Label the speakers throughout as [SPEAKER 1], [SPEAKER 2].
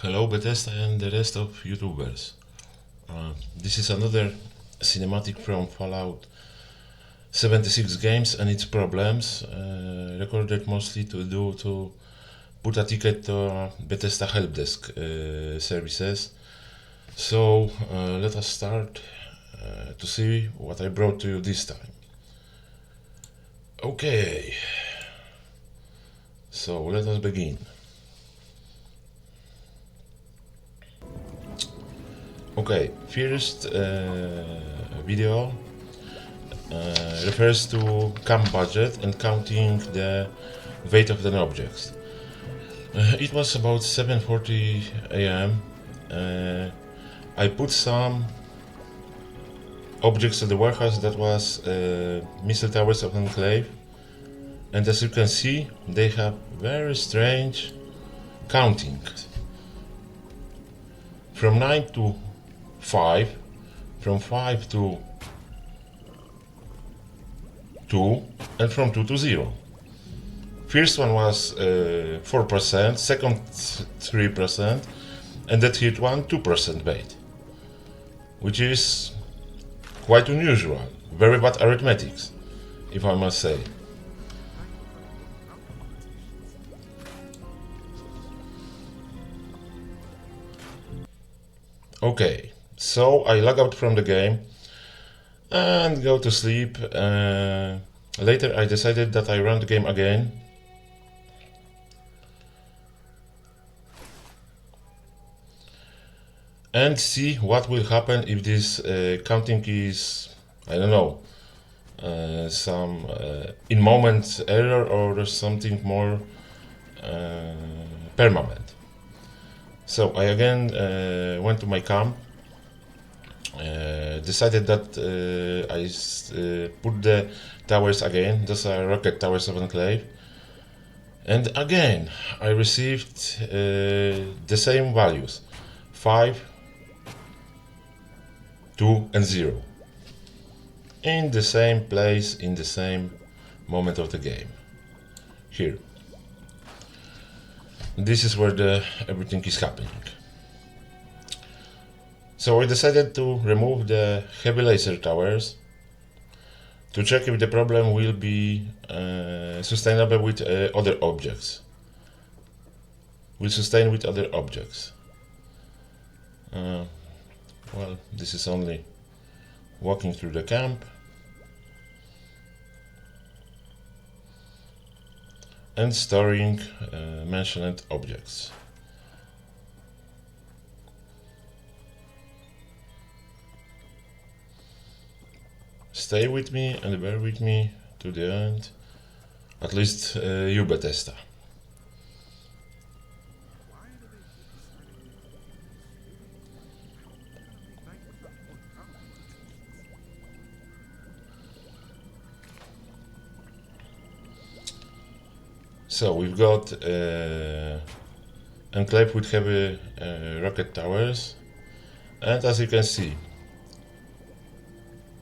[SPEAKER 1] Hello Bethesda and the rest of YouTubers. This is another cinematic from Fallout 76 games and its problems, recorded mostly to put a ticket to Bethesda help desk services. So let us start to see what I brought to you this time. Okay, so let us begin. Okay, first video refers to camp budget and counting the weight of the objects. It was about 7:40 a.m. I put some objects at the warehouse that was missile towers of Enclave, and as you can see, they have very strange counting. From 9 to 5, from 5 to 2, and from 2 to 0. First one was 4%, second 3%, and the third one 2% weight, which is quite unusual, very bad arithmetics, if I must say. Okay, so I log out from the game and go to sleep. Later I decided that I run the game again. And see what will happen if this counting is, I don't know, some in moment error or something more permanent. So I again went to my camp, decided that I put the towers again. Those are rocket towers of Enclave. And again, I received the same values, 5, 2 and 0. In the same place, in the same moment of the game. Here. This is where everything is happening. So I decided to remove the heavy laser towers to check if the problem will be sustainable with other objects. Will sustain with other objects. Well, this is only walking through the camp. And storing mentioned objects. Stay with me and bear with me to the end, at least you Bethesda. So we've got Enclave with heavy rocket towers, and as you can see,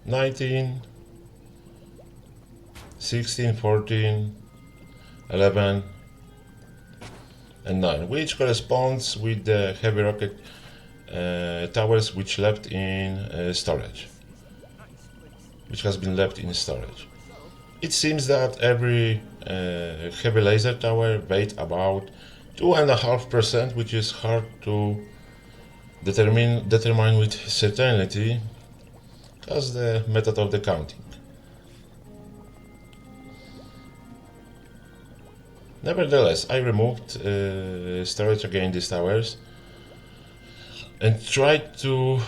[SPEAKER 1] 19, 16, 14, 11, and 9, which corresponds with the heavy rocket towers which left in storage, which has been left in storage. It seems that every heavy laser tower weighs about 2.5%, which is hard to determine with certainty, as the method of the counting. Nevertheless, I removed storage again these towers and tried to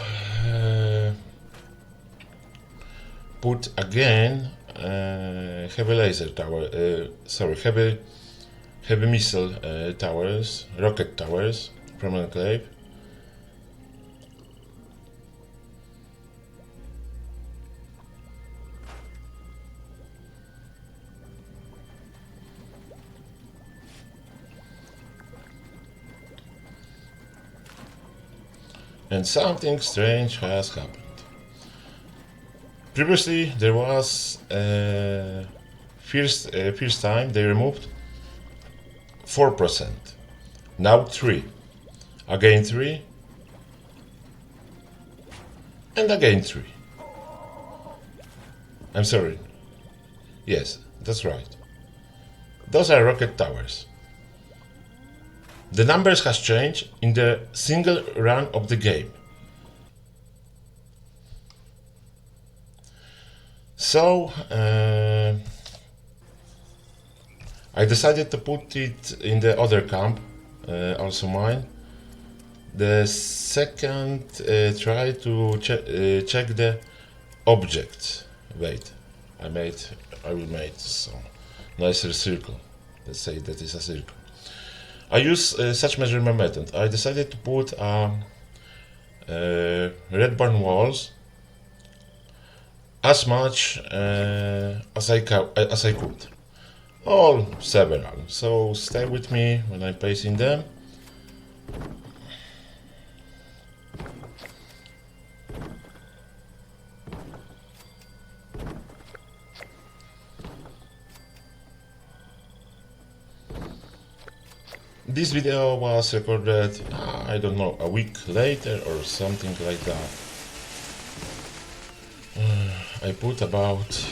[SPEAKER 1] put again heavy laser tower, heavy missile towers, rocket towers from Enclave. And something strange has happened. Previously, there was first time they removed 4%, now 3, again 3, and again 3. I'm sorry. Yes, that's right. Those are rocket towers. The numbers has changed in the single run of the game. So I decided to put it in the other camp, also mine. The second try to check the objects. Wait, I will make some nicer circle. Let's say that is a circle. I use such measurement method. I decided to put red barn walls as much as I could. All several. So stay with me when I'm pasting them. This video was recorded, I don't know, a week later or something like that. I put about,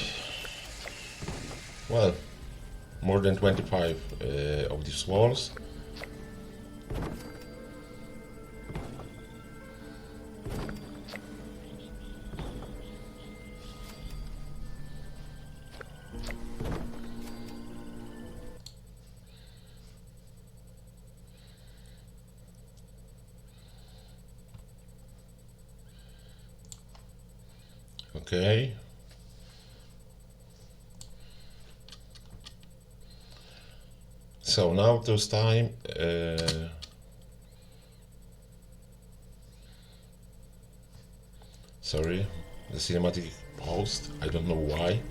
[SPEAKER 1] well, more than 25 of these walls. Okay. So now this time sorry, the cinematic paused. I don't know why.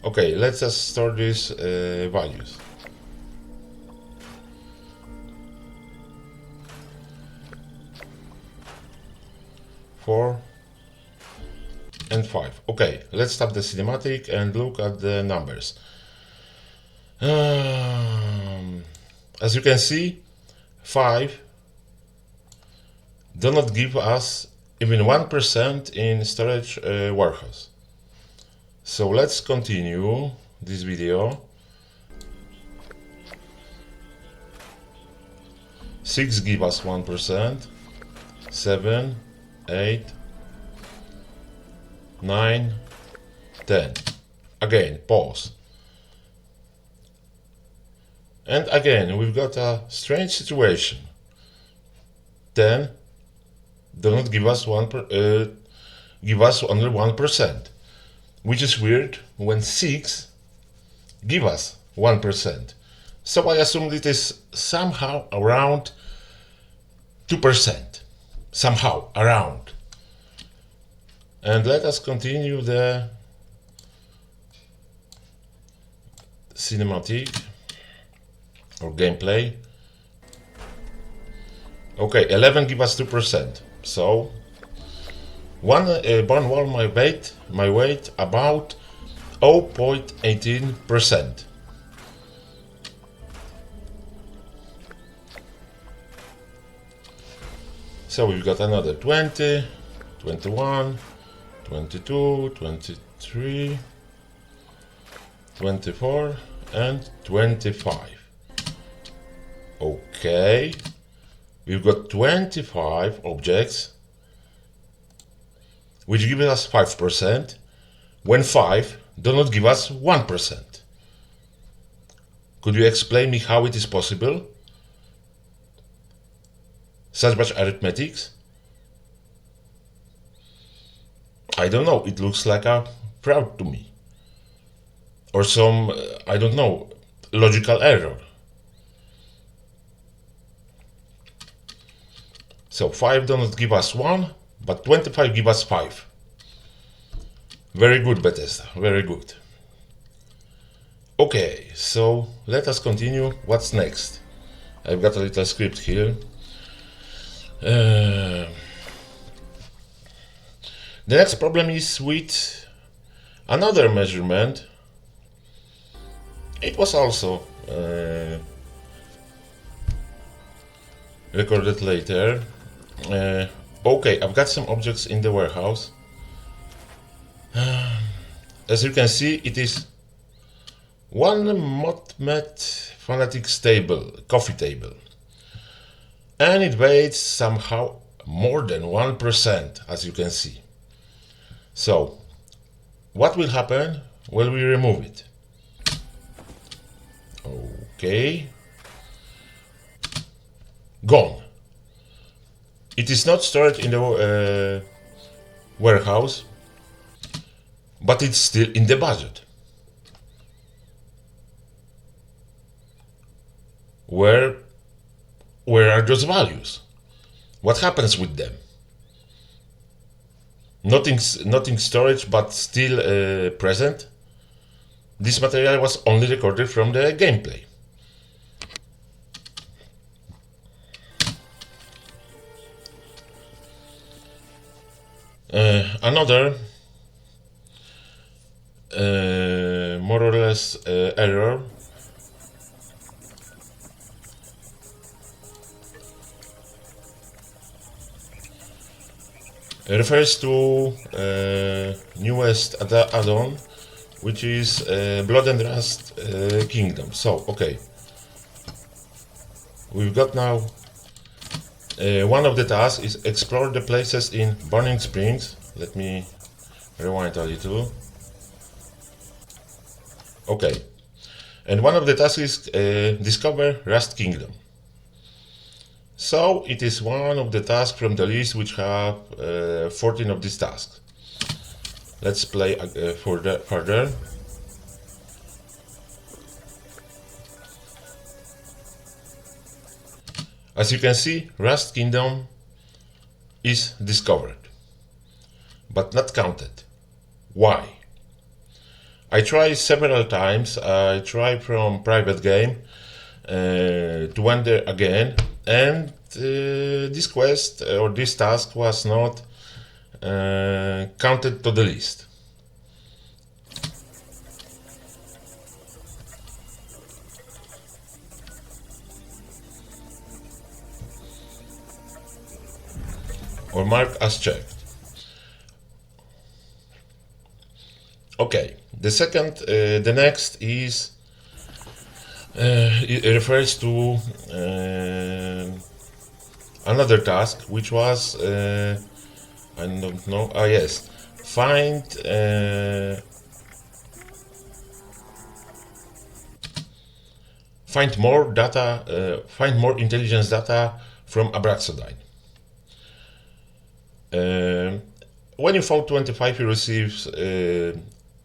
[SPEAKER 1] Okay, let's just store these values. Four and 5. Okay, let's stop the cinematic and look at the numbers. As you can see, 5 do not give us even 1% in storage warehouse. So let's continue this video. 6 give us 1%, 7, 8, 9, 10. Again, pause. And again, we've got a strange situation. 10 do not give us only 1%, which is weird when 6 give us 1%. So I assume it is somehow around 2%. Somehow around. And let us continue the cinematic or gameplay. Okay, 11 give us 2%. So one barn wall my weight about 0.18%. So we've got another 20, 21, 22, 23, 24, and 25. Okay, we've got 25 objects, which give us 5%, when 5 do not give us 1%. Could you explain me how it is possible? Such much arithmetics? I don't know, it looks like a fraud to me. Or some, I don't know, logical error. So 5 do not give us 1, but 25 give us 5. Very good, Bethesda, very good. Okay, so let us continue. What's next? I've got a little script here. The next problem is with another measurement. It was also recorded later. Okay, I've got some objects in the warehouse. As you can see, it is one Modmet Fanatics table, coffee table, and it weighs somehow more than 1%, as you can see. So, what will happen when we remove it? Okay, gone. It is not stored in the warehouse, but it's still in the budget. Where are those values? What happens with them? Nothing storage, but still present. This material was only recorded from the gameplay. Another more or less error refers to newest add-on, which is Blood and Rust Kingdom. So, okay, we've got now one of the tasks is explore the places in Burning Springs. Let me rewind a little. Okay, and one of the tasks is discover Rust Kingdom. So it is one of the tasks from the list which have 14 of these tasks. Let's play further. As you can see, Rust Kingdom is discovered, but not counted. Why? I tried several times. I tried from private game to enter again, and this quest or this task was not counted to the list. Or marked as checked. Okay, the next is it refers to another task which was I don't know. Ah, yes, find more data. Find more intelligence data from Abraxodine. When you found 25, you receive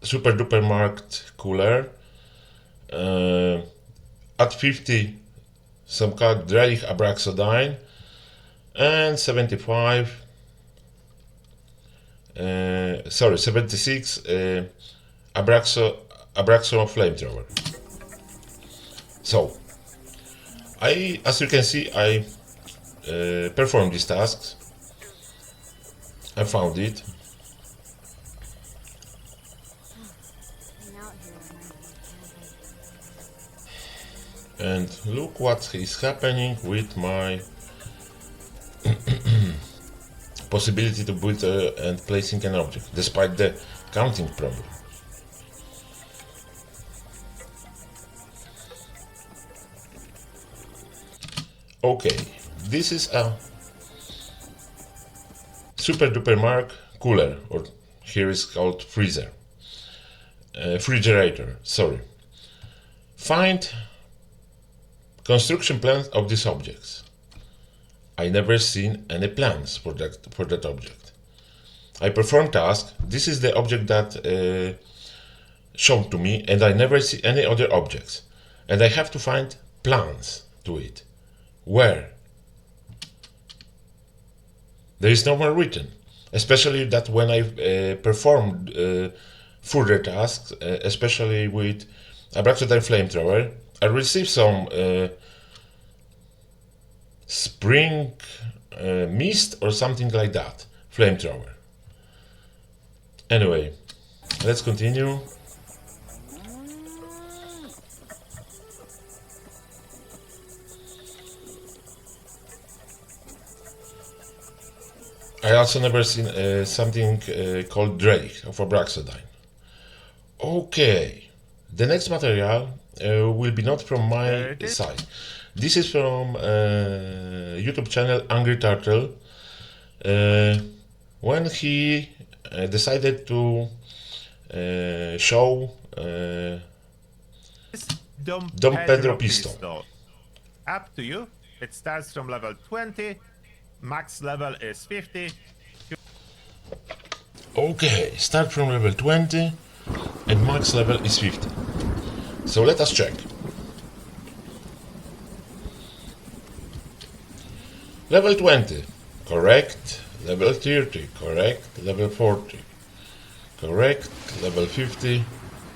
[SPEAKER 1] super duper marked cooler. At 50, some called Dreich Abraxodine, and 76 Abraxo flamethrower. So, as you can see, I performed these tasks. I found it. And look what is happening with my possibility to build and placing an object, despite the counting problem. Okay, this is a super duper mark cooler, or here is called freezer, refrigerator. Sorry. Find construction plans of these objects. I never seen any plans for that object. I perform task. This is the object that shown to me, and I never see any other objects. And I have to find plans to it. Where? There is no more written. Especially that when I performed further tasks, especially with Abraxodine flamethrower, I received some spring mist or something like that, flamethrower. Anyway, let's continue. I also never seen something called Drake for Braxodine. Okay, the next material will be not from my side. This is from YouTube channel Angry Turtle. When he decided to show Dom Pedro pistol.
[SPEAKER 2] Up to you. It starts from level 20. Max level is 50.
[SPEAKER 1] Okay, start from level 20 and max level is 50. So let us check. Level 20, correct. Level 30, correct. Level 40, correct. Level 50,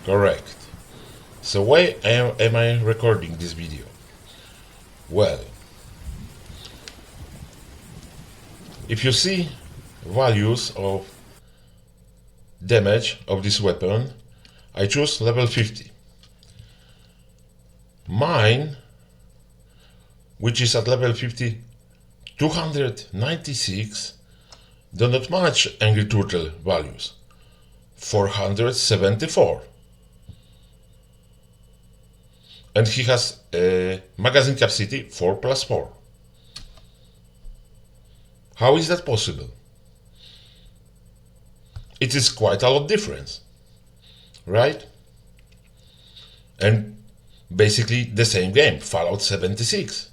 [SPEAKER 1] correct. So why am I recording this video? Well, if you see values of damage of this weapon, I choose level 50. Mine, which is at level 50, 296, do not match Angry Turtle values, 474. And he has a magazine capacity 4+4. How is that possible? It is quite a lot difference, right? And basically the same game, Fallout 76.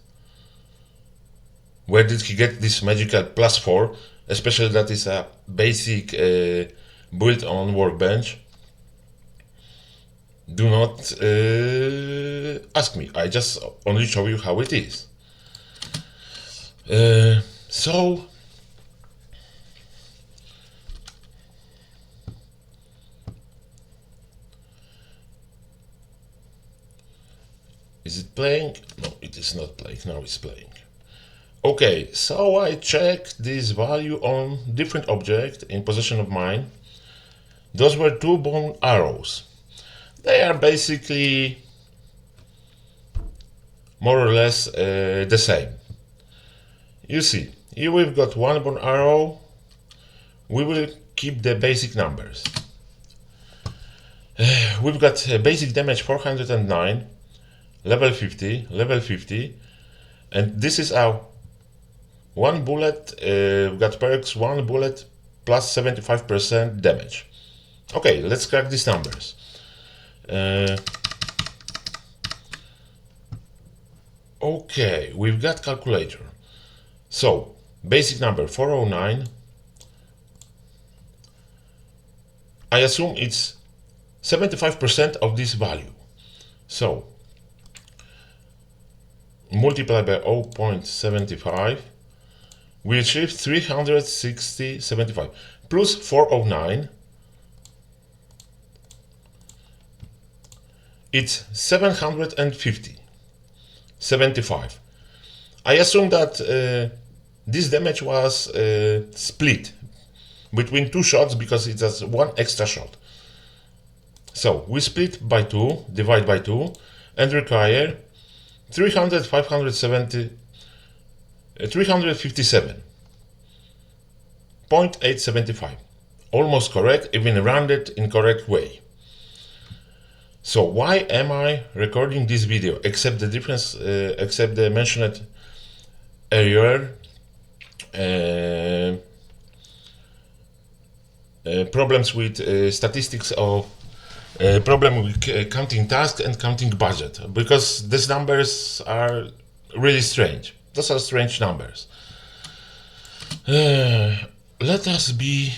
[SPEAKER 1] Where did he get this magical +4, especially that is a basic build on workbench? Do not ask me, I just only show you how it is. So is it playing? No, it is not playing. Now it's playing. Okay, so I checked this value on different object in possession of mine. Those were 2 bone arrows. They are basically more or less the same. You see, here we've got 1 bone arrow. We will keep the basic numbers. We've got basic damage 409, level 50, and this is our 1 bullet. We've got perks 1 bullet plus 75% damage. Okay, let's crack these numbers. Okay, we've got calculator. So, basic number 409. I assume it's 75% of this value. So, multiply by 0.75. We achieve 360.75 plus 409. It's 750.75. I assume that this damage was split between 2 shots because it has 1 extra shot. So we split by 2, divide by 2, and require 357.875. Almost correct, even rounded in correct way. So why am I recording this video? Except the difference, except the mentioned error, problems with statistics of problem with counting tasks and counting budget, because these numbers are really strange. Those are strange numbers. Let us be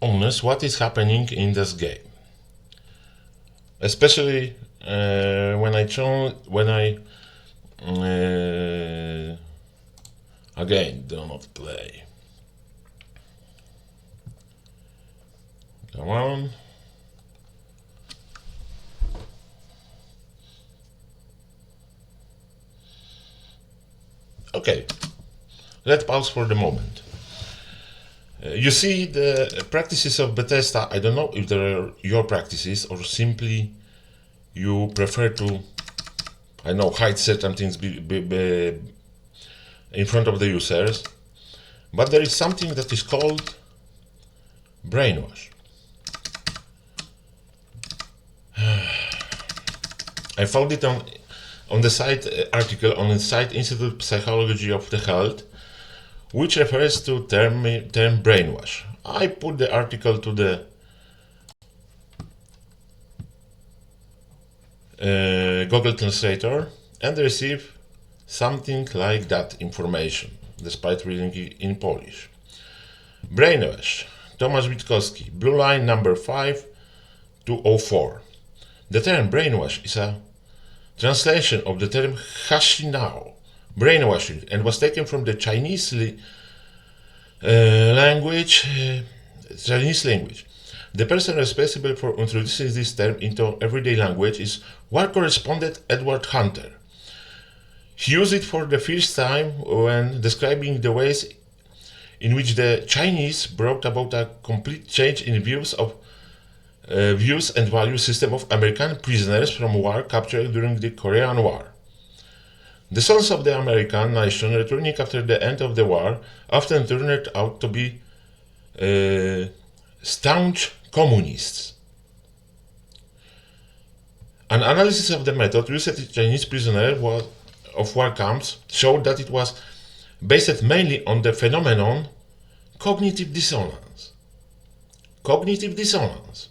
[SPEAKER 1] honest, what is happening in this game, especially when I again, do not play. Come on. Okay, let's pause for the moment. You see the practices of Bethesda. I don't know if they are your practices or simply you prefer to, I know, hide certain things in front of the users. But there is something that is called brainwash. I found it on the site article on the site Institute of Psychology of the Health, which refers to term brainwash. I put the article to the Google Translator and receive something like that information, despite reading it in Polish. Brainwash, Tomasz Witkowski, Blue Line number 5204. The term brainwash is a translation of the term hashinao, brainwashing, and was taken from the Chinese language. The person responsible for introducing this term into everyday language is war correspondent Edward Hunter. He used it for the first time when describing the ways in which the Chinese brought about a complete change in views and value system of American prisoners from war captured during the Korean War. The sons of the American nation returning after the end of the war often turned out to be staunch communists. An analysis of the method used at Chinese prisoners of war camps showed that it was based mainly on the phenomenon cognitive dissonance. Cognitive dissonance.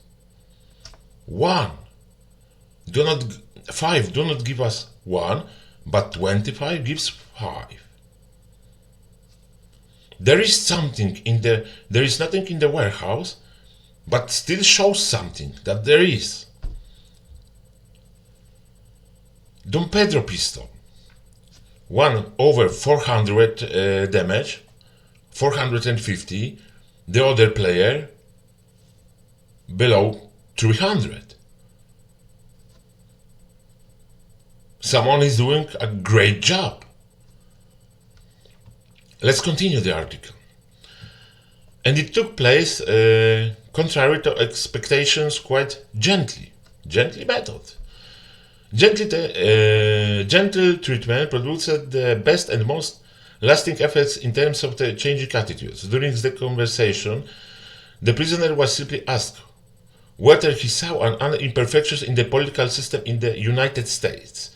[SPEAKER 1] 5 do not give us 1, but 25 gives 5. There is nothing in the warehouse, but still shows something that there is. Dom Pedro pistol. 1 over 400 damage, 450. The other player below 300. Someone is doing a great job. Let's continue the article. And it took place contrary to expectations, quite gently method. Gentle treatment produced the best and most lasting effects in terms of the changing attitudes. During the conversation, the prisoner was simply asked whether he saw an imperfections in the political system in the United States.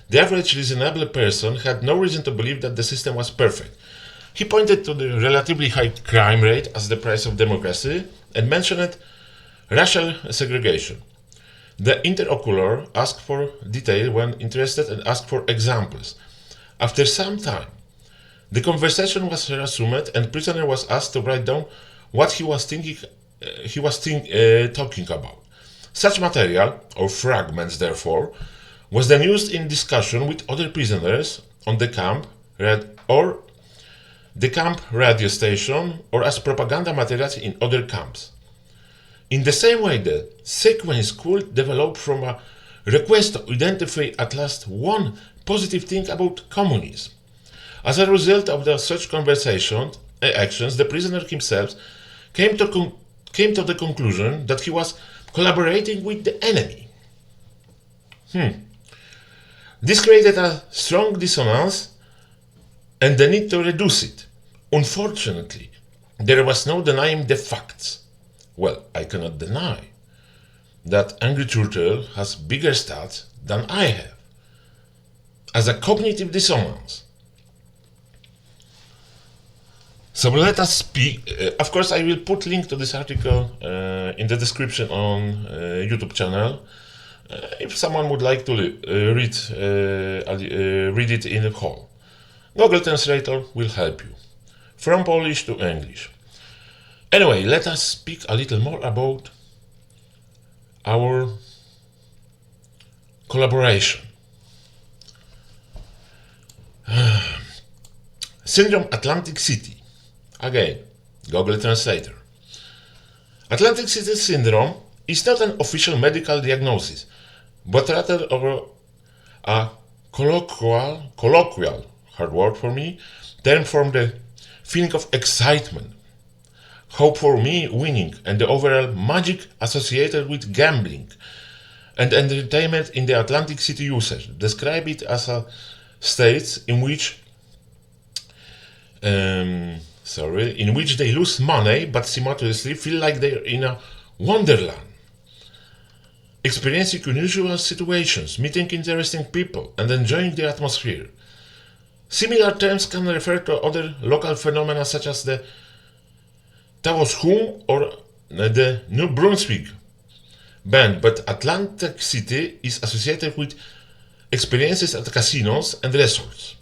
[SPEAKER 1] The average reasonable person had no reason to believe that the system was perfect. He pointed to the relatively high crime rate as the price of democracy and mentioned racial segregation. The interlocutor asked for detail when interested and asked for examples. After some time, the conversation was resumed and prisoner was asked to write down what he was talking about. Such material, or fragments therefore, was then used in discussion with other prisoners on the camp or the camp radio station or as propaganda materials in other camps. In the same way, the sequence could develop from a request to identify at last one positive thing about communism. As a result of such actions, the prisoner himself came to the conclusion that he was collaborating with the enemy. This created a strong dissonance and the need to reduce it. Unfortunately, there was no denying the facts. Well, I cannot deny that Angry Turtle has bigger stats than I have. As a cognitive dissonance. So let us speak. Of course, I will put link to this article in the description on YouTube channel. If someone would like to read it in the whole. Google Translator will help you. From Polish to English. Anyway, let us speak a little more about our collaboration. Syndrome Atlantic City. Again, Google Translator. Atlantic City Syndrome is not an official medical diagnosis, but rather a colloquial, hard word for me, term from the feeling of excitement, hope for winning, and the overall magic associated with gambling and entertainment in the Atlantic City usage. Describe it as a state in which in which they lose money but simultaneously feel like they're in a wonderland, experiencing unusual situations, meeting interesting people, and enjoying the atmosphere. Similar terms can refer to other local phenomena such as the Taos Hum or the New Brunswick band, but Atlantic City is associated with experiences at casinos and resorts.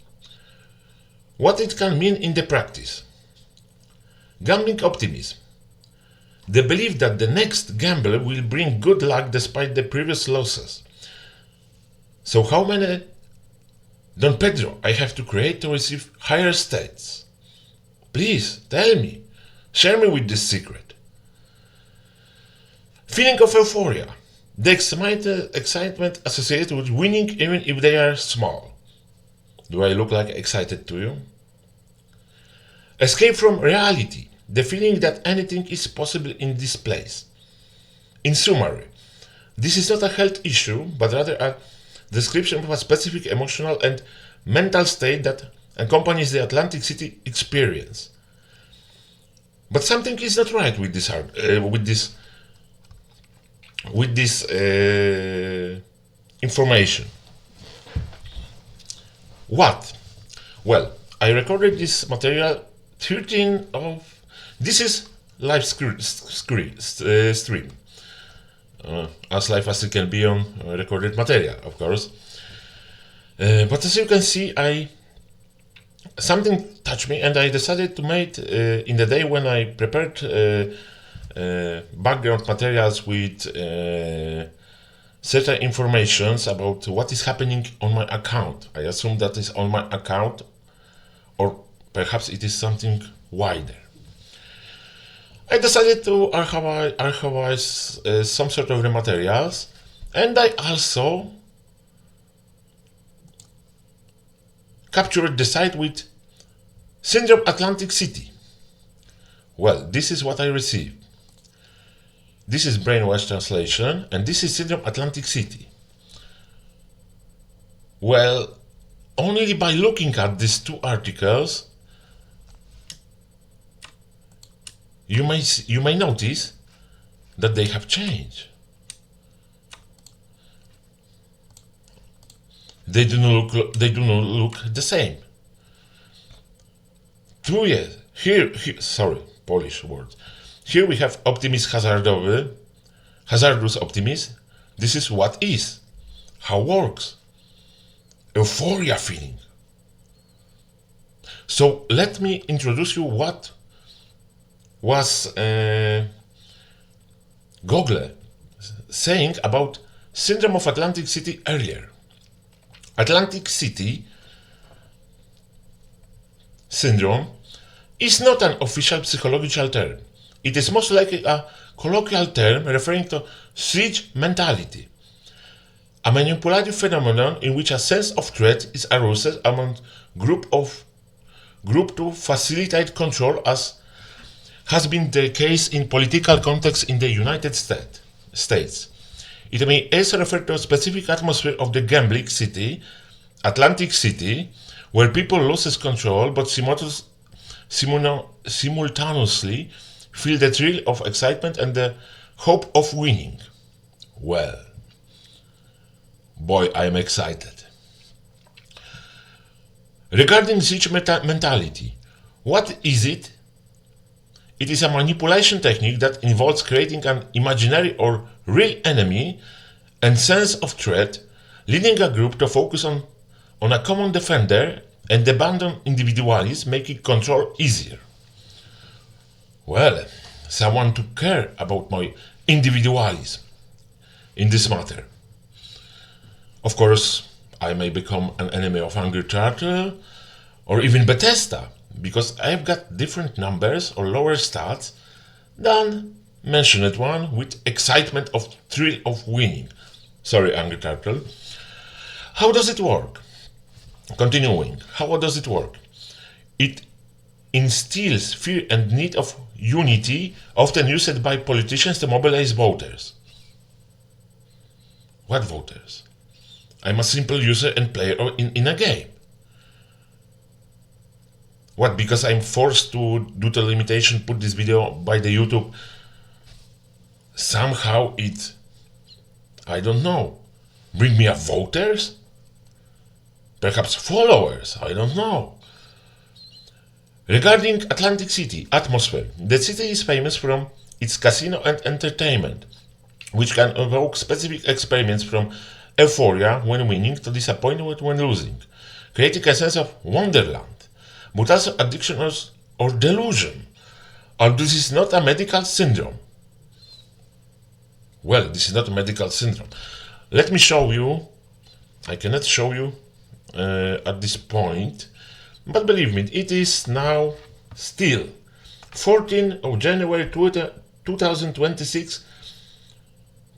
[SPEAKER 1] What it can mean in the practice? Gambling optimism. The belief that the next gamble will bring good luck despite the previous losses. So how many Don Pedro I have to create to receive higher states? Please, tell me. Share me with this secret. Feeling of euphoria. The excitement associated with winning even if they are small. Do I look like excited to you? Escape from reality. The feeling that anything is possible in this place. In summary, this is not a health issue, but rather a description of a specific emotional and mental state that accompanies the Atlantic City experience. But something is not right with this information. What? Well, I recorded this material 13 of. This is live stream, as live as it can be on recorded material, of course. But as you can see, something touched me, and I decided to make in the day when I prepared background materials with certain informations about what is happening on my account. I assume that is on my account, or perhaps it is something wider. I decided to archivize some sort of the materials, and I also captured the site with Syndrome Atlantic City. Well, this is what I received. This is Brainwash translation, and this is Syndrome Atlantic City. Well, only by looking at these two articles, you may notice that they have changed. They do not look the same. 2 years. Here, sorry, Polish words. Here we have optimist hazardous optimist. This is what is, how works. Euphoria feeling. So let me introduce you what was Google saying about Syndrome of Atlantic City earlier. Atlantic City syndrome is not an official psychological term. It is most likely a colloquial term referring to siege mentality, a manipulative phenomenon in which a sense of threat is aroused among group to facilitate control, as has been the case in political context in the United States. It may also refer to a specific atmosphere of the gambling city, Atlantic City, where people lose control but simultaneously feel the thrill of excitement and the hope of winning. Well, boy, I am excited. Regarding siege mentality, what is it? It is a manipulation technique that involves creating an imaginary or real enemy and sense of threat, leading a group to focus on a common defender and abandon individualism, making control easier. Well, someone to care about my individualism in this matter. Of course, I may become an enemy of Angry Turtle or even Bethesda, because I've got different numbers or lower stats than mentioned one with excitement of thrill of winning. Sorry, Angry Turtle. How does it work? Continuing, how does it work? It instills fear and need of unity, often used by politicians to mobilize voters. What voters? I'm a simple user and player in a game. What, because I'm forced to, due to limitation, put this video by the YouTube? Somehow it, I don't know, bring me up voters? Perhaps followers, I don't know. Regarding Atlantic City, atmosphere. The city is famous from its casino and entertainment, which can evoke specific experiments from euphoria when winning to disappointment when losing, creating a sense of wonderland, but also addiction or delusion. And this is not a medical syndrome. Well, this is not a medical syndrome. Let me show you. I cannot show you at this point, but believe me, it is now still 14th of January 2026,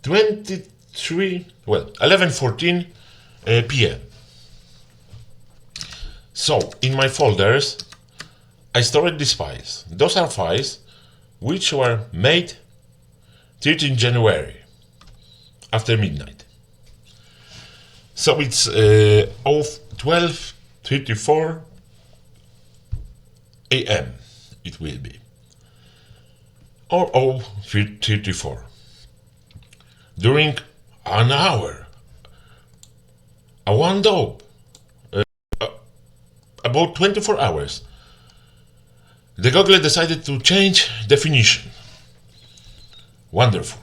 [SPEAKER 1] 11:14 p.m. So, in my folders, I stored these files. Those are files which were made 13 January, after midnight. So it's 12:34 a.m. it will be, or 0:34. During an hour, a window, about 24 hours, the Google decided to change definition. Wonderful.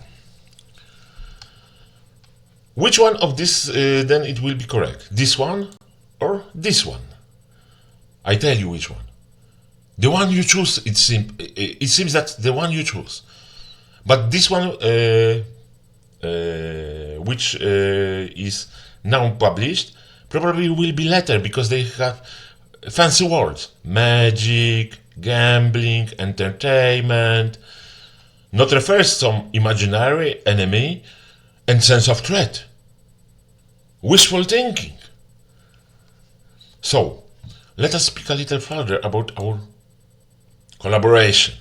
[SPEAKER 1] Which one of this then it will be correct? This one or this one? I tell you which one. The one you choose, it seems that the one you choose. But this one, which is now published, probably will be later because they have fancy words. Magic, gambling, entertainment. Not refers some imaginary enemy and sense of threat. Wishful thinking. So, let us speak a little further about our collaboration.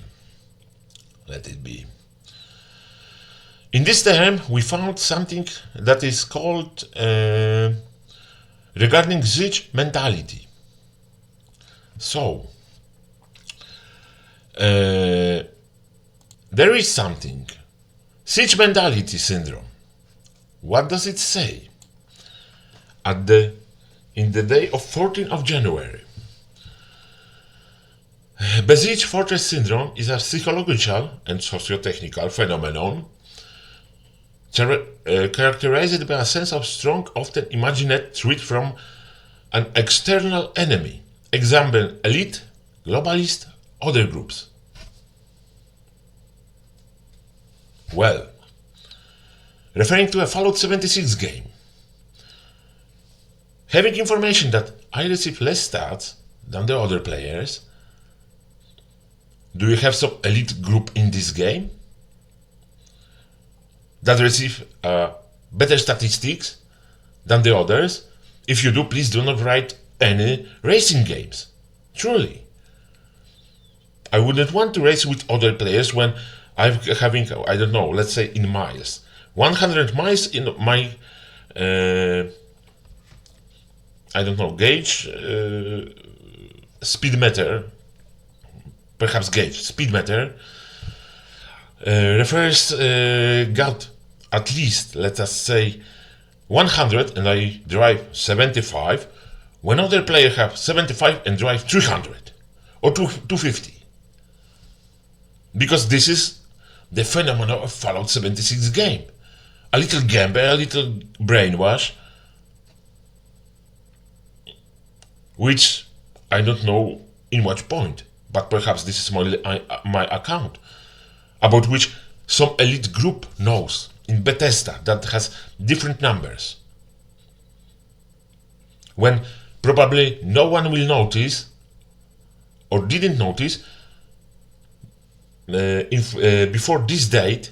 [SPEAKER 1] Let it be. In this term, we found something that is called regarding siege mentality. So, there is something. Siege mentality syndrome. What does it say? In the day of 14th of January, Besiege Fortress Syndrome is a psychological and socio-technical phenomenon characterized by a sense of strong, often imagined threat from an external enemy. Example, elite, globalist, other groups. Well, referring to a Fallout 76 game. Having information that I receive less stats than the other players. Do you have some elite group in this game that receive better statistics than the others? If you do, please do not write any racing games. Truly. I wouldn't want to race with other players when I'm having, I don't know, let's say in miles. 100 miles in my, I don't know, gauge, speedometer, perhaps gauge, speedometer, refers, got at least, let us say, 100 and I drive 75, when other players have 75 and drive 300 or 250. Because this is the phenomenon of Fallout 76 game. A little gamble, a little brainwash, which I don't know in what point, but perhaps this is my account, about which some elite group knows in Bethesda that has different numbers. When probably no one will notice, or didn't notice, before this date,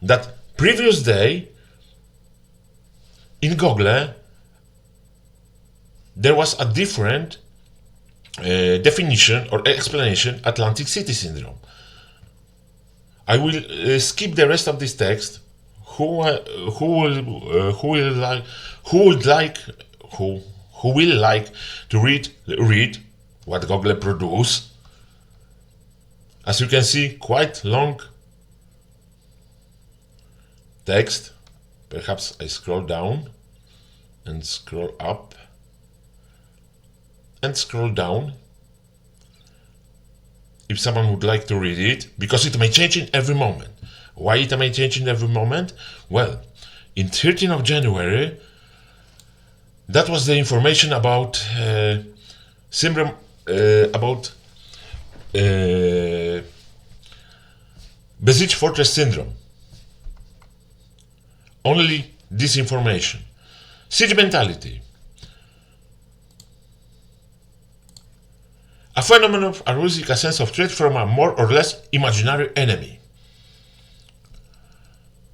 [SPEAKER 1] that previous day in Google there was a different definition or explanation Atlantic City Syndrome. I will skip the rest of this text. Who will like to read, what Google produce. As you can see, quite long text. Perhaps I scroll down and scroll up and scroll down if someone would like to read it, because it may change in every moment. Why it may change in every moment? Well, in 13th of January, that was the information about syndrome, about Besiege Fortress Syndrome. Only this information. Siege mentality. A phenomenon of arousing a sense of threat from a more or less imaginary enemy.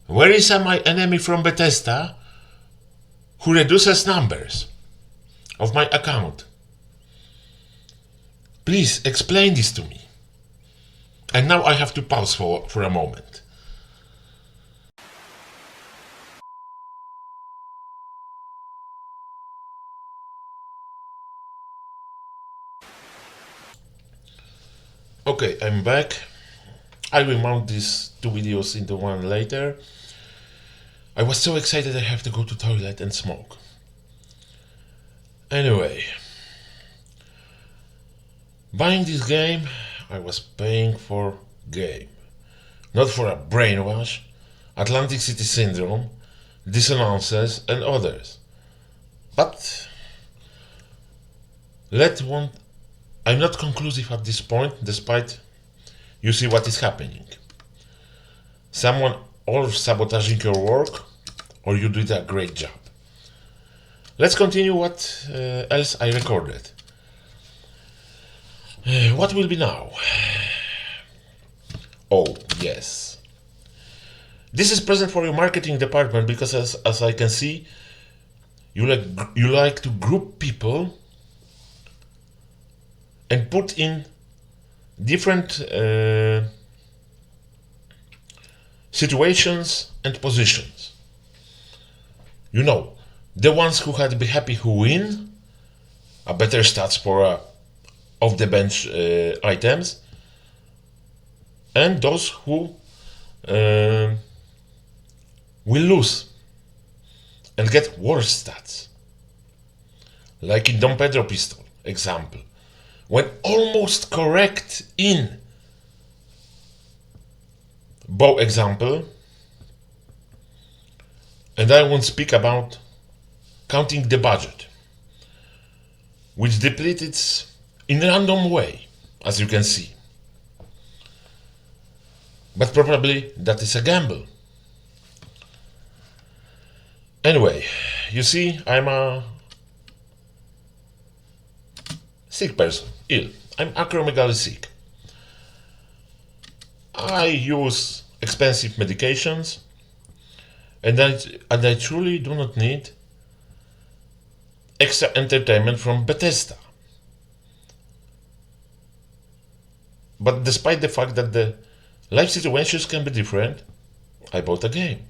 [SPEAKER 1] Where is my enemy from Bethesda who reduces numbers of my account? Please explain this to me. And now I have to pause for a moment. Okay, I'm back. I will mount these two videos into one later. I was so excited I have to go to toilet and smoke. Anyway, buying this game, I was paying for game, not for a brainwash, Atlantic City Syndrome, dissonances and others. But I'm not conclusive at this point, despite you see what is happening. Someone or sabotaging your work, or you did a great job. Let's continue what else I recorded. What will be now? Oh, yes. This is present for your marketing department because as I can see, you like to group people and put in different situations and positions. You know, the ones who had to be happy who win, a better stats for off the bench items, and those who will lose and get worse stats. Like in Dom Pedro pistol example. When almost correct in bow example, and I won't speak about counting the budget, which depleted in a random way, as you can see. But probably that is a gamble. Anyway, you see, I'm a sick person, ill. I'm acromegaly sick. I use expensive medications, and I truly do not need extra entertainment from Bethesda. But despite the fact that the life situations can be different, I bought a game.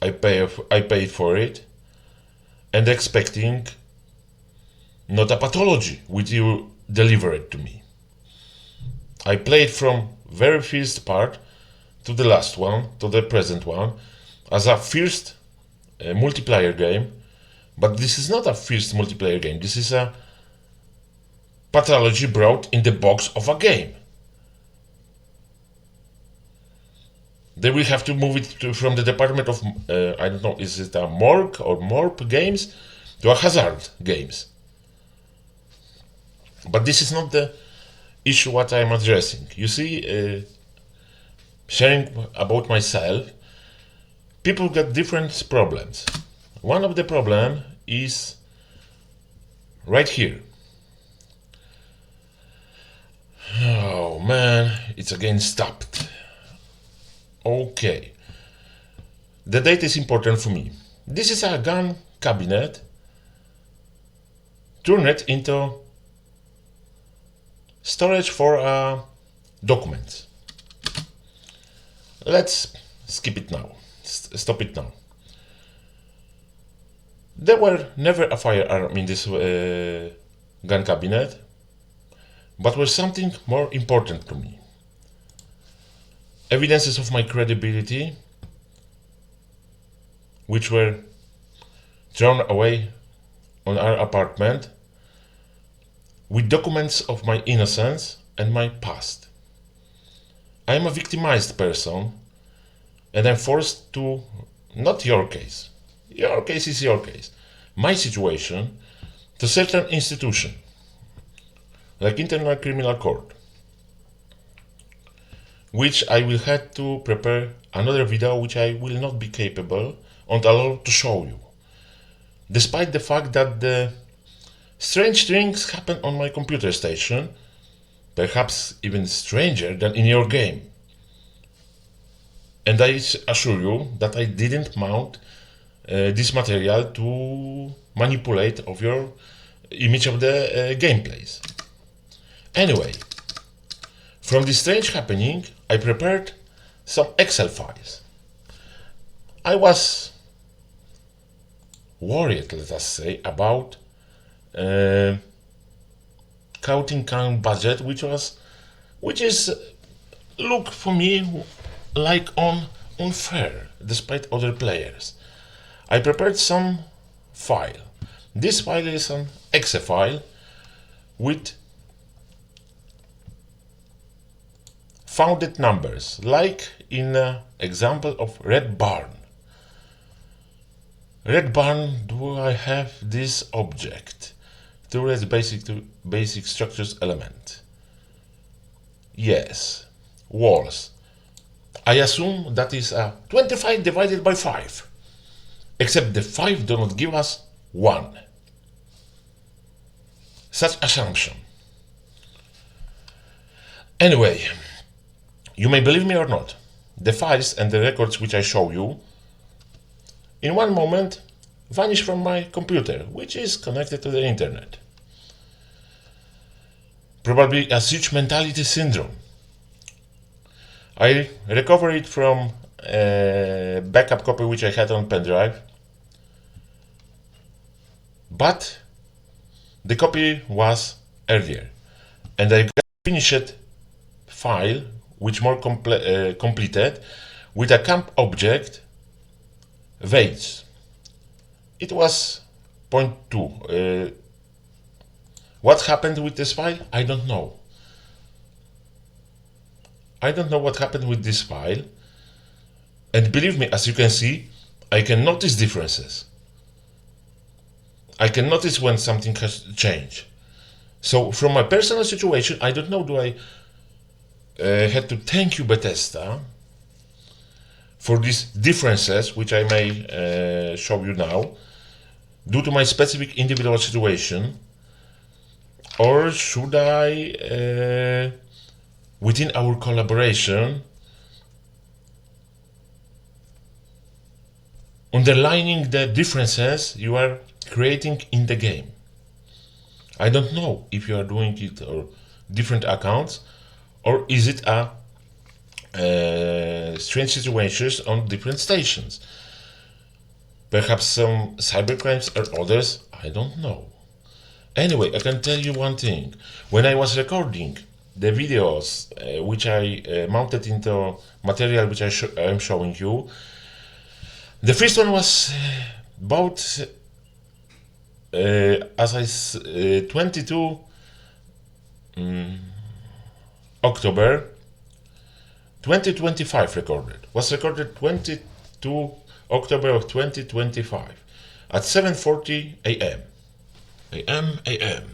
[SPEAKER 1] I paid for it, and expecting not a pathology which you delivered to me. I played from very first part to the last one, to the present one, as a first multiplayer game, but this is not a first multiplayer game. This is a pathology brought in the box of a game. They will have to move it from the department of, I don't know, is it a morgue or morp games to a hazard games. But this is not the issue what I'm addressing. You see, sharing about myself, people got different problems. One of the problem is right here. Oh man, it's again stopped. Okay. The date is important for me. This is a gun cabinet turned into storage for documents. Let's skip it now. Stop it now. There were never a firearm in this gun cabinet. but were something more important to me. Evidences of my credibility, which were thrown away on our apartment, with documents of my innocence and my past. I am a victimized person, and I'm forced to, not your case is your case, my situation, to certain institution, like International Criminal Court, which I will have to prepare another video which I will not be capable and allowed to show you. Despite the fact that the strange things happen on my computer station, perhaps even stranger than in your game. And I assure you that I didn't mount this material to manipulate of your image of the gameplays. Anyway, from this strange happening, I prepared some Excel files. I was worried, let us say, about counting count budget, which is look for me like unfair despite other players. I prepared some file. This file is an Excel file with founded numbers, like in an example of Red Barn. Red Barn, do I have this object? To basic structures element. Yes. Walls. I assume that is a 25 divided by 5. Except the 5 do not give us 1. Such assumption. Anyway, you may believe me or not, the files and the records which I show you in one moment vanish from my computer, which is connected to the internet. Probably a switch mentality syndrome. I recovered it from a backup copy which I had on pen drive, but the copy was earlier, and I got a finished file which more completed with a camp object weights. It was 0.2. What happened with this file? I don't know. I don't know what happened with this file, and believe me, as you can see, I can notice differences. I can notice when something has changed. So from my personal situation, I don't know, do I had to thank you, Bethesda, for these differences, which I may show you now, due to my specific individual situation, or should I, within our collaboration, underlining the differences you are creating in the game? I don't know if you are doing it or different accounts, or is it a strange situations on different stations? Perhaps some cybercrimes or others, I don't know. Anyway, I can tell you one thing. When I was recording the videos which I mounted into material which I am showing you, the first one was about as I 22 October 2025 recorded. Was recorded 22 October of 2025 at 7:40 a.m. a.m.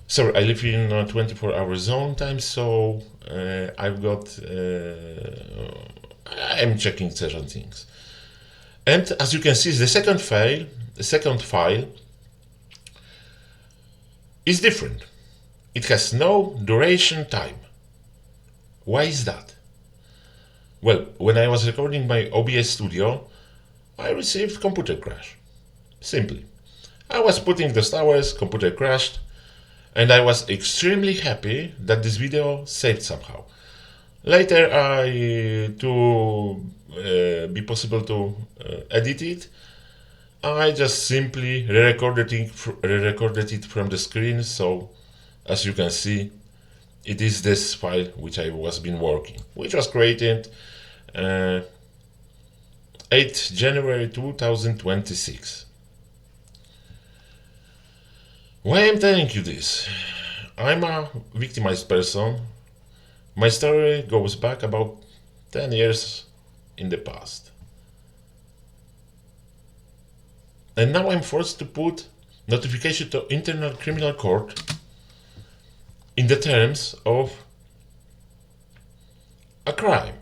[SPEAKER 1] Sorry, I live in a 24-hour zone time, so I've got I'm checking certain things. And as you can see, the second file is different. It has no duration time. Why is that? Well, when I was recording my OBS studio, I received computer crash. Simply. I was putting the towers, computer crashed, and I was extremely happy that this video saved somehow. Later, to be possible to edit it, I just simply re-recorded it from the screen, so as you can see, it is this file which I was been working, which was created 8 January 2026. Why I'm telling you this? I'm a victimized person. My story goes back about 10 years in the past. And now I'm forced to put notification to internal criminal court in the terms of a crime,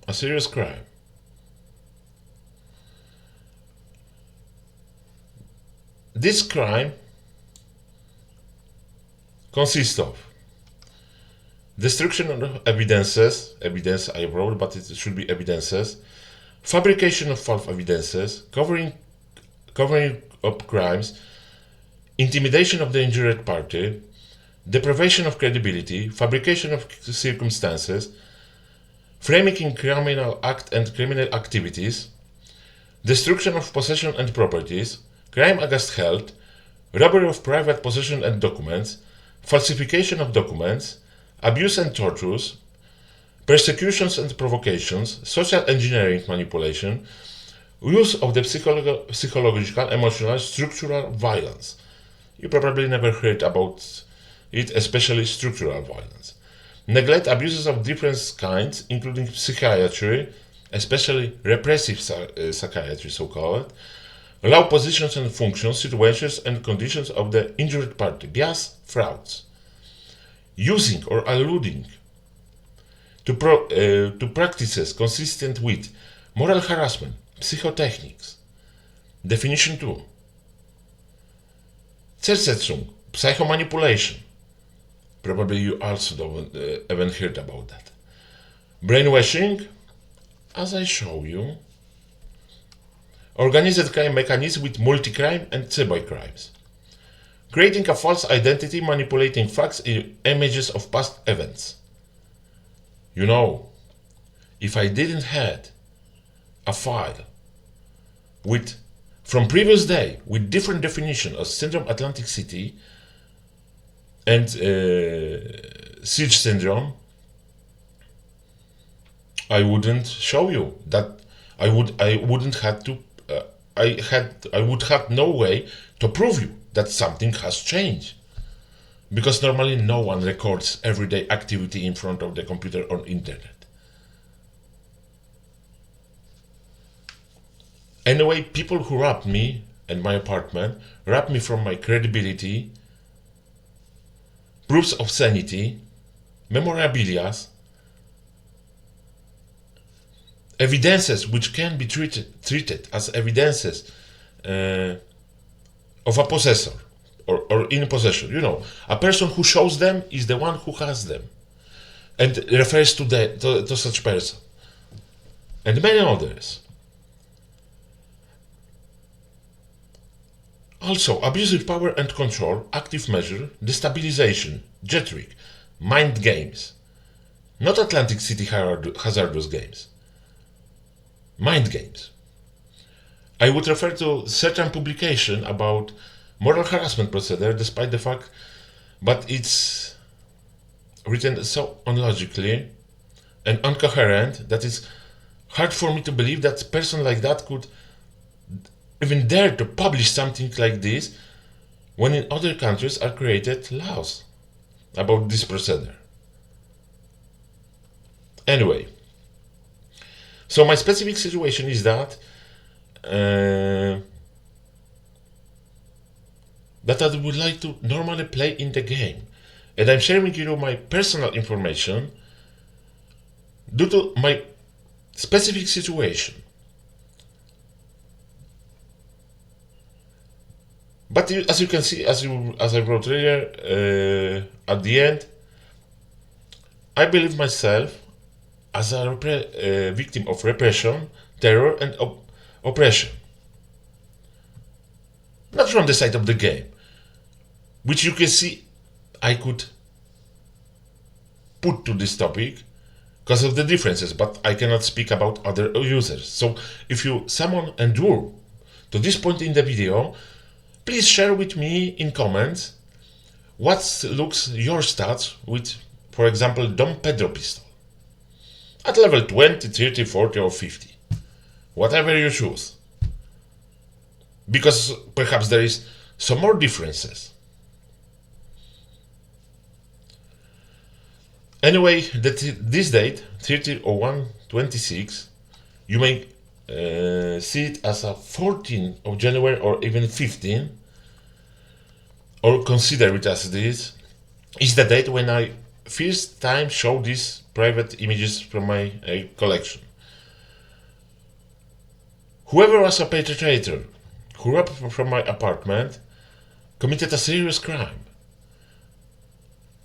[SPEAKER 1] a serious crime. This crime consists of destruction of evidence I wrote, but it should be evidences, fabrication of false evidences, covering up crimes, intimidation of the injured party, deprivation of credibility, fabrication of circumstances, framing in criminal act and criminal activities, destruction of possession and properties, crime against health, robbery of private possession and documents, falsification of documents, abuse and tortures, persecutions and provocations, social engineering manipulation, use of the psychological, emotional, structural violence. You probably never heard about it, especially structural violence. Neglect, abuses of different kinds, including psychiatry, especially repressive psychiatry, so-called, allow positions and functions, situations and conditions of the injured party, bias, frauds, using or alluding to practices consistent with moral harassment, psychotechnics. Definition 2. Zersetzung, psychomanipulation. Probably you also haven't heard about that. Brainwashing, as I show you. Organized crime mechanism with multi-crime and cybercrimes. Creating a false identity, manipulating facts in images of past events. You know, if I didn't had a file with from previous day with different definition of syndrome Atlantic City and siege syndrome, I wouldn't show you that. I would have no way to prove you that something has changed, because normally no one records everyday activity in front of the computer or internet. Anyway, people who robbed me and my apartment robbed me from my credibility, proofs of sanity, memorabilia, evidences which can be treated as evidences of a possessor or in possession. You know, a person who shows them is the one who has them and refers to such person, and many others. Also, abusive power and control, active measure, destabilization, jet trick, mind games. Not Atlantic City hazardous games. Mind games. I would refer to certain publication about moral harassment procedure, despite the fact, but it's written so unlogically and incoherent that it's hard for me to believe that a person like that could even dare to publish something like this when in other countries are created laws about this procedure. Anyway, so my specific situation is that that I would like to normally play in the game, and I'm sharing you my personal information due to my specific situation. But as you can see, as I wrote earlier, at the end, I believe myself as a victim of repression, terror, and oppression. Not from the side of the game, which you can see I could put to this topic because of the differences, but I cannot speak about other users. So if someone endure to this point in the video, please share with me in comments what looks your stats with, for example, Dom Pedro pistol. At level 20, 30, 40 or 50. Whatever you choose. Because perhaps there is some more differences. Anyway, this date, 30/01/26, you may see it as a 14th of January or even 15, or consider it as this, is the date when I first time show these private images from my collection. Whoever was a perpetrator who robbed from my apartment committed a serious crime.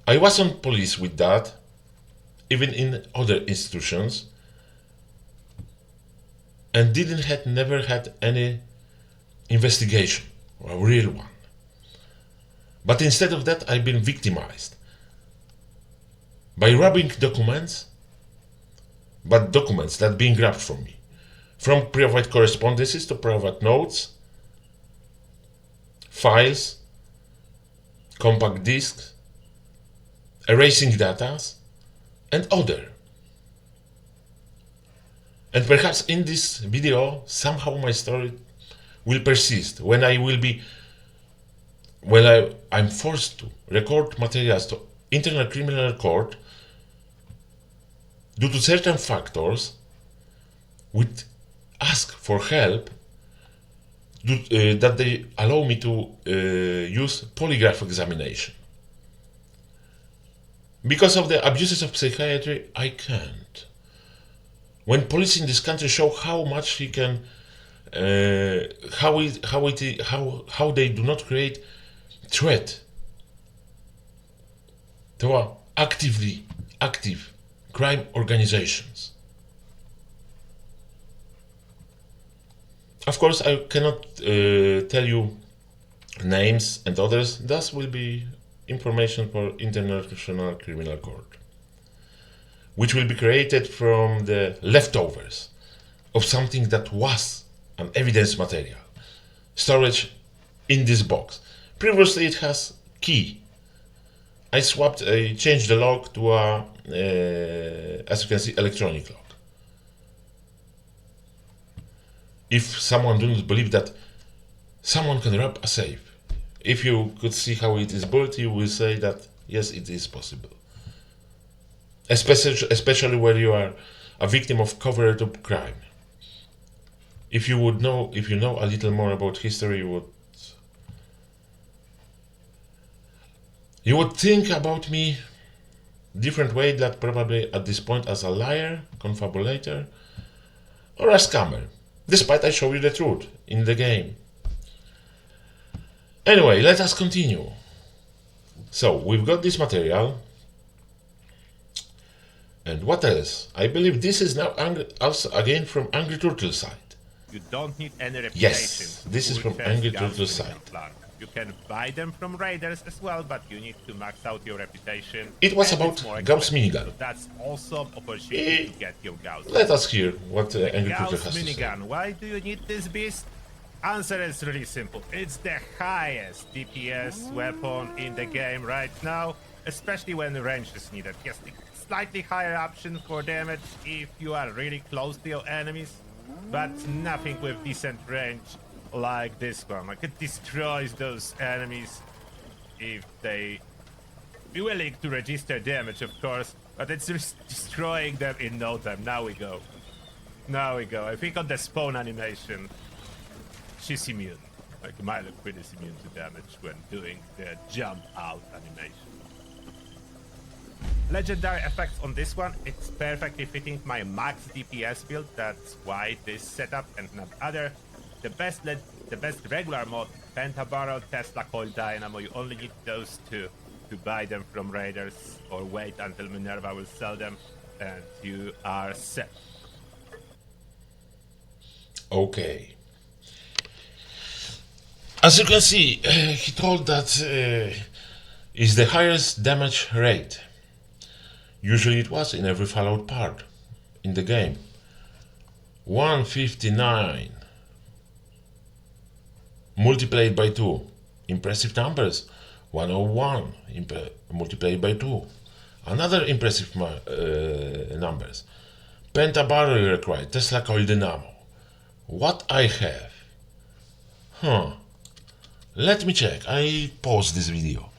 [SPEAKER 1] I wasn't police with that, even in other institutions, and never had any investigation, a real one. But instead of that, I've been victimized by robbing documents, but documents that being grabbed from me, from private correspondences to private notes, files, compact discs, erasing data, and other. And perhaps in this video, somehow my story will persist when I'm forced to record materials to International Criminal Court due to certain factors, would ask for help that they allow me to use polygraph examination. Because of the abuses of psychiatry, I can't. When police in this country show how much he can, how they do not create threat to active crime organizations. Of course, I cannot tell you names and others. That will be information for International Criminal Court, which will be created from the leftovers of something that was an evidence material, storage in this box. Previously, it has key. I changed the lock to a, as you can see, electronic lock. If someone does not believe that someone can rob a safe, if you could see how it is built, you will say that yes, it is possible. Especially where you are a victim of covered-up crime. If you know a little more about history, you would think about me different way, that probably at this point as a liar, confabulator, or a scammer, despite I show you the truth in the game. Anyway, let us continue. So, we've got this material. And what else? I believe this is now also again from Angry Turtle site.
[SPEAKER 2] You don't need any reputation.
[SPEAKER 1] Yes, this is from Angry Turtle site.
[SPEAKER 2] You can buy them from raiders as well, but you need to max out your reputation.
[SPEAKER 1] It was about Gauss minigun.
[SPEAKER 2] So that's also an opportunity to get your Gauss.
[SPEAKER 1] Let us hear what Angry Turtle has
[SPEAKER 2] minigun.
[SPEAKER 1] to say.
[SPEAKER 2] Why do you need this beast? Answer is really simple. It's the highest DPS weapon in the game right now, especially when the range is needed. Yes, slightly higher option for damage if you are really close to your enemies, but nothing with decent range like this one. Like, it destroys those enemies if they be willing to register damage, of course, but it's just destroying them in no time. Now we go. I think on the spawn animation, she's immune. Like, Milo-Quid is immune to damage when doing the jump out animation. Legendary effects on this one, it's perfectly fitting my max DPS build. That's why this setup and not other. The best regular mod, Pentabarrel, Tesla Coil Dynamo, you only need those two to buy them from raiders, or wait until Minerva will sell them, and you are set.
[SPEAKER 1] Okay. As you can see, he told that is the highest damage rate. Usually it was in every Fallout part in the game. 159 multiplied by 2. Impressive numbers. 101 multiplied by 2. Another impressive numbers. Pentabarrel required, Tesla coil dynamo. What I have? Let me check. I pause this video.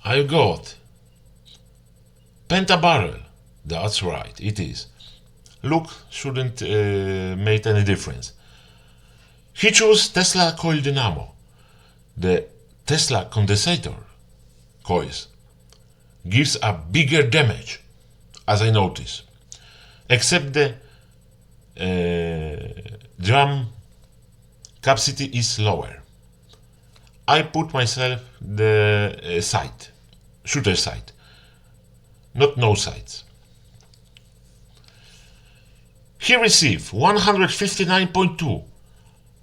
[SPEAKER 1] I got pentabarrel. That's right, it is. Look shouldn't make any difference. He chose Tesla coil dynamo. The Tesla condensator coils gives a bigger damage, as I notice, except the drum capacity is lower. I put myself the sight, shooter sight, not no sights. He received 159.2.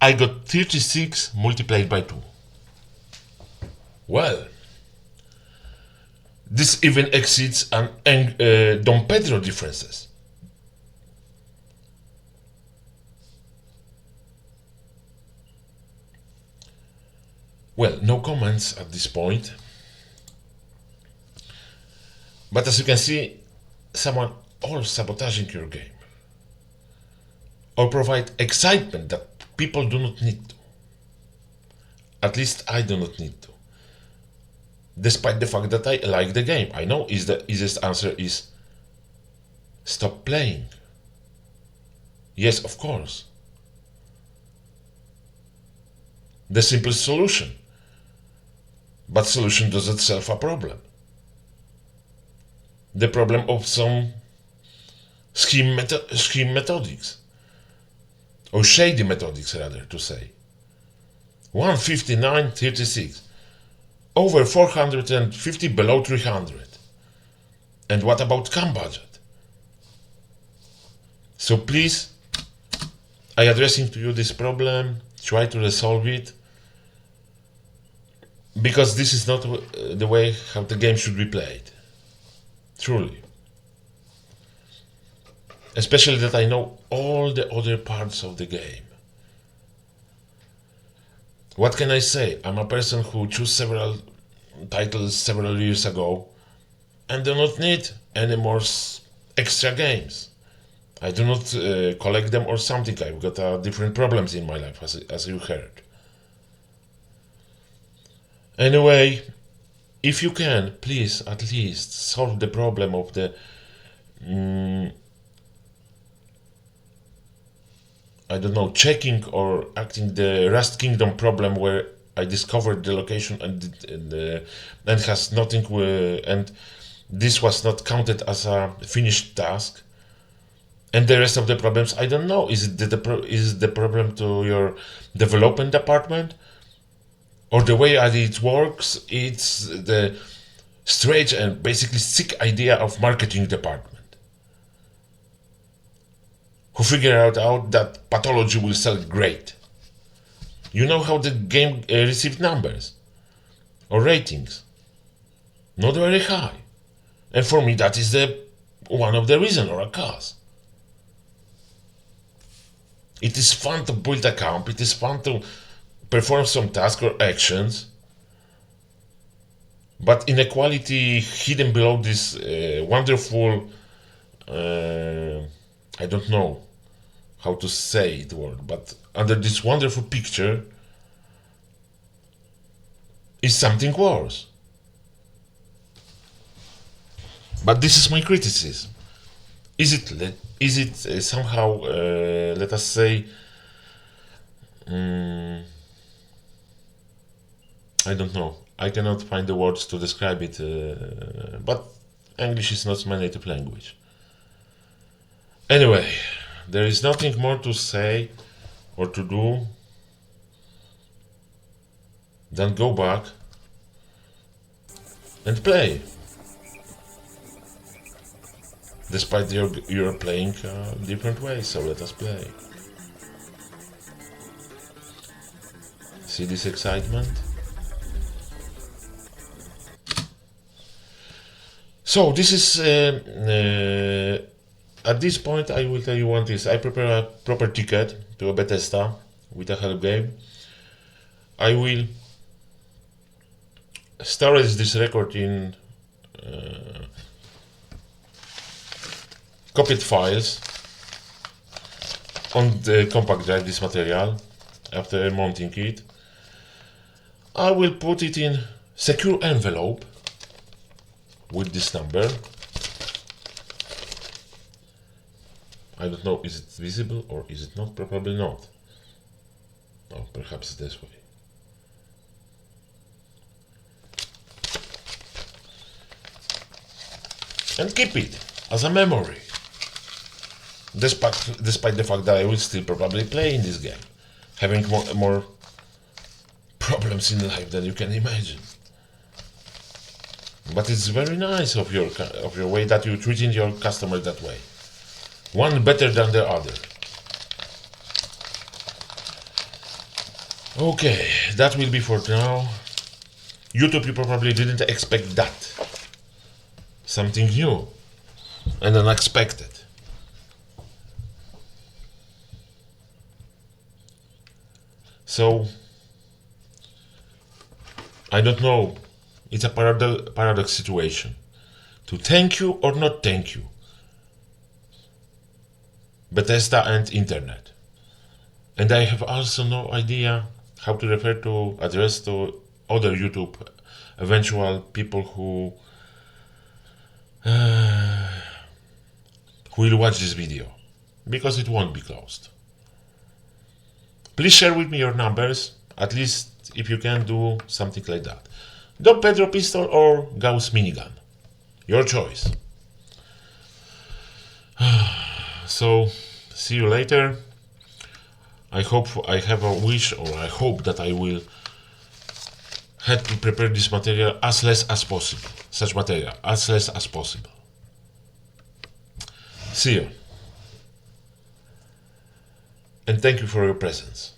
[SPEAKER 1] I got 36 multiplied by 2. Well, this even exceeds Dom Pedro differences. Well, no comments at this point. But as you can see, someone all sabotaging your game. Or provide excitement that people do not need to. At least I do not need to. Despite the fact that I like the game. I know the easiest answer is stop playing. Yes, of course. The simplest solution. But solution doesn't solve a problem. The problem of some scheme methodics. Or shady methodics, rather, to say. 159.36. Over 450, below 300. And what about cam budget? So please, I addressing to you this problem, try to resolve it, because this is not the way how the game should be played. Truly. Especially that I know all the other parts of the game. What can I say? I'm a person who chose several titles several years ago and do not need any more extra games. I do not collect them or something. I've got different problems in my life, as you heard. Anyway, if you can, please at least solve the problem of the I don't know, checking or acting the Rust Kingdom problem where I discovered the location and has nothing and this was not counted as a finished task. And the rest of the problems, I don't know. Is it the problem to your development department? Or the way it works, it's the strange and basically sick idea of marketing department, who figure out that pathology will sell great. You know how the game received numbers or ratings? Not very high. And for me that is one of the reasons or a cause. It is fun to build a camp, it is fun to perform some tasks or actions, but inequality hidden below this wonderful, I don't know how to say the word, but under this wonderful picture is something worse. But this is my criticism. Is it somehow, let us say, I don't know. I cannot find the words to describe it, but English is not my native language. Anyway, there is nothing more to say or to do than go back and play. Despite you're playing different ways, so let us play. See this excitement? So this is at this point I will tell you one thing. I prepare a proper ticket to a Bethesda with a help game. I will storage this record in copied files on the compact drive, this material. After mounting it, I will put it in secure envelope with this number. I don't know, is it visible or is it not? Probably not. Oh, perhaps this way. And keep it as a memory, despite the fact that I will still probably play in this game, having more problems in life than you can imagine. But it's very nice of your way that you're treating your customer that way, one better than the other. Okay, that will be for now. YouTube, you probably didn't expect that. Something new and unexpected. So, I don't know, it's a paradox situation. To thank you or not thank you. Bethesda and internet. And I have also no idea how to refer to address to other YouTube eventual people who will watch this video, because it won't be closed. Please share with me your numbers, at least if you can do something like that. Dom Pedro pistol or Gauss minigun, your choice. So, see you later. I hope I have a wish, or I hope that I will have to prepare this material as less as possible. Such material, as less as possible. See you. And thank you for your presence.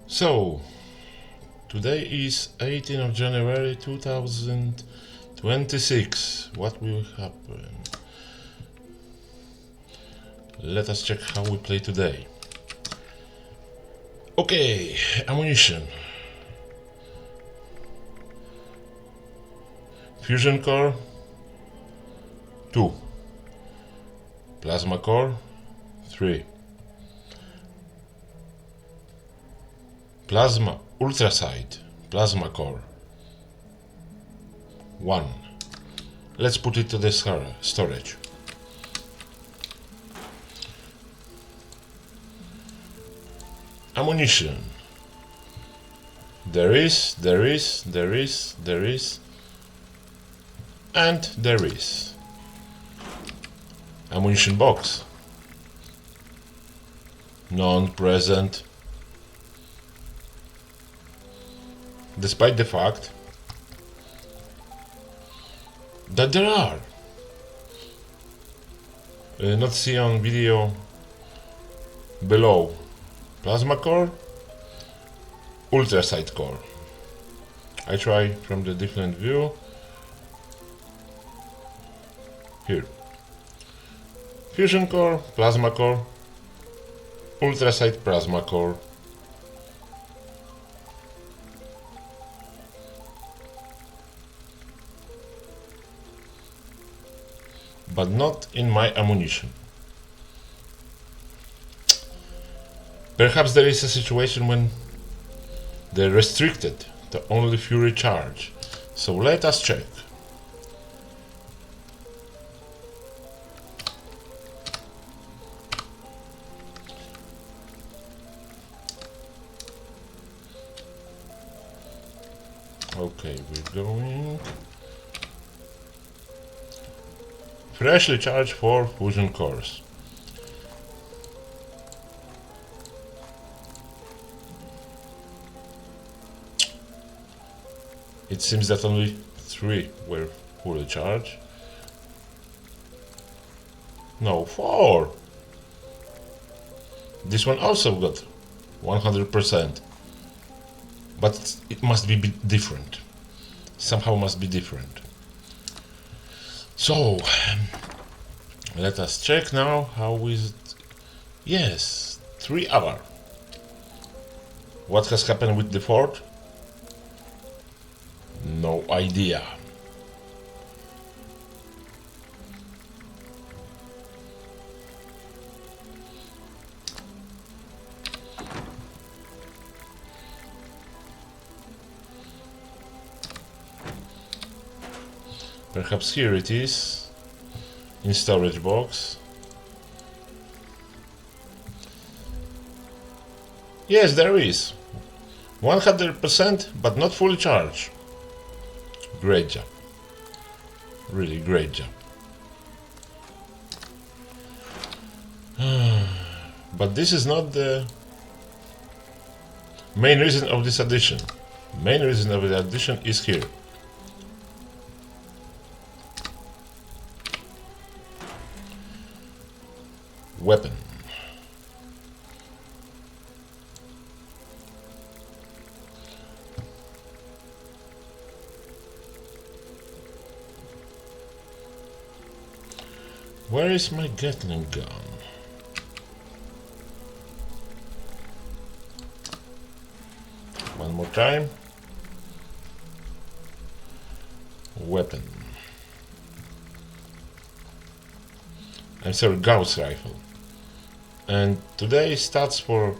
[SPEAKER 1] So, today is 18th of January 2026. What will happen? Let us check how we play today. Okay, ammunition. Fusion core 2. Plasma core 3. Plasma ultracite plasma core 1. Let's put it to the storage. Ammunition. There is, and there is. Ammunition box. Non-present. Despite the fact that there are. Not see on video below. Plasma core, ultracite core. I try from the different view. Here. Fusion core, plasma core, ultracite plasma core. But not in my ammunition. Perhaps there is a situation when they're restricted to only Fury charge. So let us check. Okay, we're going. Freshly charged for fusion cores. It seems that only 3 were fully charged. No, 4. This one also got 100%. But it must be different. Somehow must be different. So, let us check now how is it Yes, 3 hours. What has happened with the fort? No idea. Perhaps here it is, in storage box. Yes, there is. 100%, but not fully charged. Great job. Really great job. But this is not the main reason of this addition. Main reason of the addition is here. Weapon. Where is my Gatling gun? One more time. Weapon. I'm sorry, Gauss rifle. And today stats for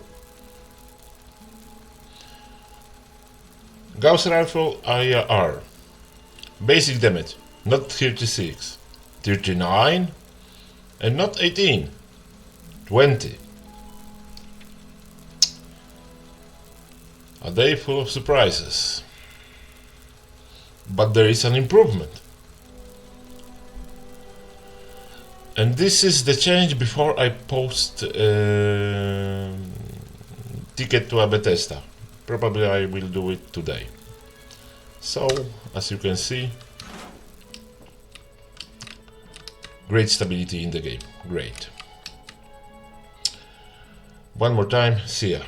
[SPEAKER 1] Gauss rifle are basic damage, not 36, 39, and not 18, 20. A day full of surprises. But there is an improvement. And this is the change before I post ticket to a Bethesda. Probably I will do it today. So, as you can see, great stability in the game. Great. One more time, see ya.